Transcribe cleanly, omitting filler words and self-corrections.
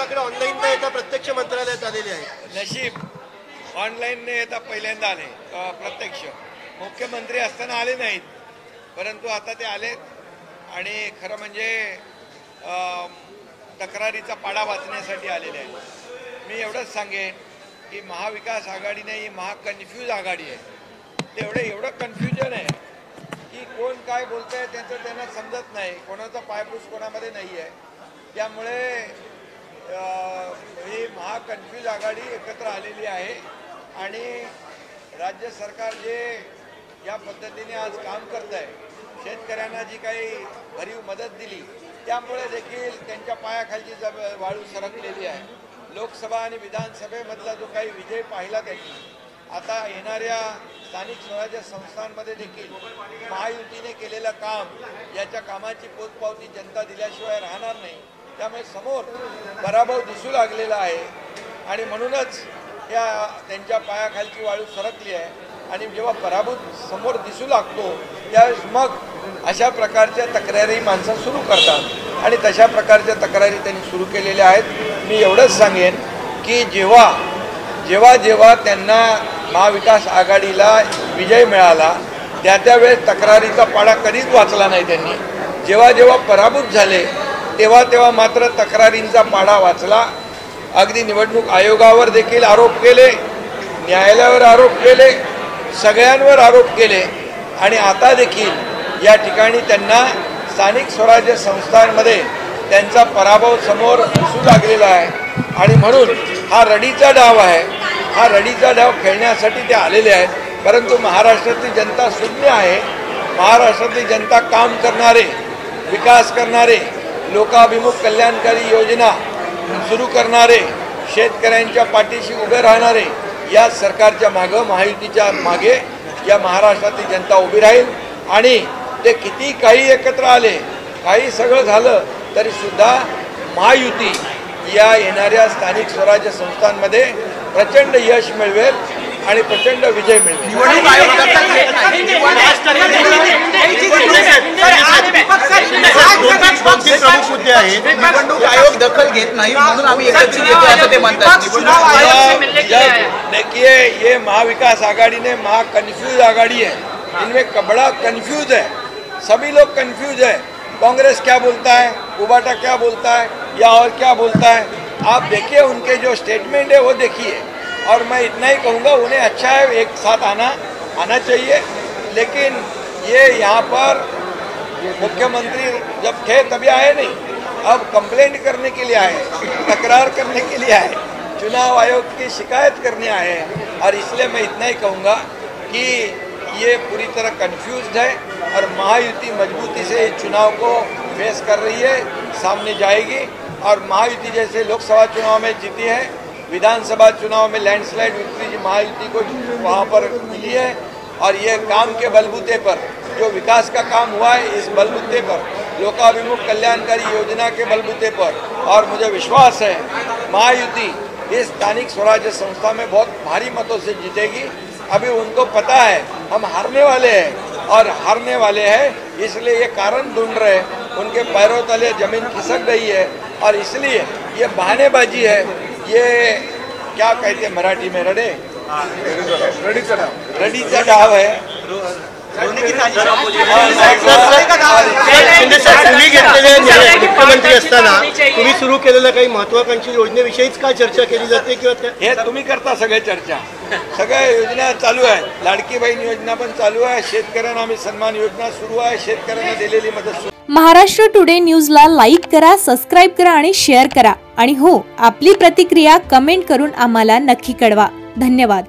आकडे ऑनलाईन न येता प्रत्यक्ष मंत्रालयात आलेले आहेत। नशीब ऑनलाईन ने येता पहिल्यांदा आले, प्रत्यक्ष मुख्यमंत्री असताना आले नाहीत, परंतु आता ते आलेत आणि खरं म्हणजे तक्रारीचा पाडा वाचण्यासाठी आलेले आहेत। मी एवढंच सांगेन की महाविकास आघाडी नाही, ही महाकन्फ्यूज आघाडी आहे। एवढं कन्फ्युजन आहे की कोण काय बोलतंय त्यांचं त्यांना समजत नाही, कोणाचा पायपूस कोणामध्ये नाही आहे। त्यामुळे ही महाकन्फ्यूज आघाडी एकत्र आलेली आहे आणि राज्य सरकार जे या पद्धतीने आज काम करत आहे, शेतकऱ्यांना जी काही भरीव मदत दिली त्यामुळे देखील त्यांच्या पायाखालची वाळू सरकलेली आहे। लोकसभा आणि विधानसभेमधला जो काही विजय पाहिला त्यांनी, आता येणाऱ्या स्थानिक स्वराज्य संस्थांमध्ये देखील महायुतीने केलेलं काम, याच्या कामाची पोचपावती जनता दिल्याशिवाय राहणार नाही। त्यामुळे समोर पराभव दिसू लागलेला आहे आणि म्हणूनच त्यांच्या पायाखालची वाळू सरकली आहे आणि जेव्हा पराभव समोर दिसू लागतो त्यावेळेस मग अशा प्रकारच्या तक्रारी माणसं सुरू करतात आणि तशा प्रकारच्या तक्रारी त्यांनी सुरू केलेल्या आहेत। मी एवढंच सांगेन की जेव्हा त्यांना महाविकास आघाडीला विजय मिळाला त्यावेळेस तक्रारीचा पाडा कधीच वाचला नाही त्यांनी। जेव्हा पराभूत झाले तेव्हा मात्र तक्रारींचा पाडा वाचला। अगदी निवडणूक आयोगावर देखील आरोप केले, न्यायालयावर आरोप केले, सगळ्यांवर आरोप केले आणि आता देखील या ठिकाणी त्यांना स्थानिक स्वराज्य संस्थांमध्ये त्यांचा पराभव समोर दिसू लागलेला आहे आणि म्हणून हा रडीचा डाव आहे। हा रडीचा डाव खेळण्यासाठी ते आलेले आहेत, परंतु महाराष्ट्रातली जनता शून्य आहे। महाराष्ट्रातली जनता काम करणारे, विकास करणारे, लोकाभिमुख कल्याणकारी योजना सुरू करणारे, शेतकऱ्यांच्या पाठीशी उभे राहणारे या सरकारच्या मागे, महायुतीच्या मागे या महाराष्ट्रातली जनता उभी राहील आणि ते किती काही एकत्र आले, काही सगळं झालं तरी सुद्धा महायुती या येणाऱ्या स्थानिक स्वराज्य संस्थांमध्ये प्रचंड यश मिळवेल आणि प्रचंड विजय मिळवेल। प्रमुख मुद्दे आहेत, निवडणूक आयोग दखल घेत नाही म्हणून आम्ही एकत्रित येतो असं ते म्हणतात। देखिए ये महाविकास आघाड़ी ने महाकन्फ्यूज आघाड़ी है, इनमें बड़ा कन्फ्यूज है, सभी लोग कन्फ्यूज है। कांग्रेस क्या बोलता है, उबाटा क्या बोलता है या और क्या बोलता है, आप देखिए उनके जो स्टेटमेंट है वो देखिए। और मैं इतना ही कहूँगा उन्हें अच्छा है एक साथ आना चाहिए, लेकिन ये यहाँ पर मुख्यमंत्री जब थे तभी आए नहीं, अब कंप्लेंट करने के लिए आए, तकरार करने के लिए आए, चुनाव आयोग की शिकायत करने आए हैं। और इसलिए मैं इतना ही कहूँगा कि ये पूरी तरह कन्फ्यूज्ड है और महायुति मजबूती से इस चुनाव को फेस कर रही है, सामने जाएगी। और महायुति जैसे लोकसभा चुनाव में जीती है, विधानसभा चुनाव में लैंडस्लाइड विक्ट्री महायुति को वहाँ पर मिली है और ये काम के बलबूते पर, जो विकास का काम हुआ है इस बलबूते पर, लोकाभिमुख कल्याणकारी योजना के बलबूते पर, और मुझे विश्वास है महायुति इस स्थानिक स्वराज्य संस्था में बहुत भारी मतों से जीतेगी। अभी उनको पता है हम हारने वाले हैं और हारने वाले हैं, इसलिए ये कारण ढूंढ रहे हैं, उनके पैरों तले जमीन खिसक रही है और इसलिए ये बहानेबाजी है। ये क्या कहते हैं मराठी में, रडीचा डाव है। मुख्यमंत्री असताना तुम्ही सुरू केलेल्या काही महत्वाकांक्षी योजनेविषयीच काय चर्चा केली जाते किंवा हे तुम्ही करता सगळे चर्चा, सगळ्या योजना चालू आहे, लाडकी बहीण योजना पण चालू आहे, शेतकऱ्यांना आम्ही सन्मान योजना सुरू आहे, शेतकऱ्यांना दिलेली मदत। महाराष्ट्र टुडे न्यूजला लाईक करा, सबस्क्राइब करा आणि शेअर करा आणि हो, आपली प्रतिक्रिया कमेंट करून आम्हाला नक्की कळवा। धन्यवाद।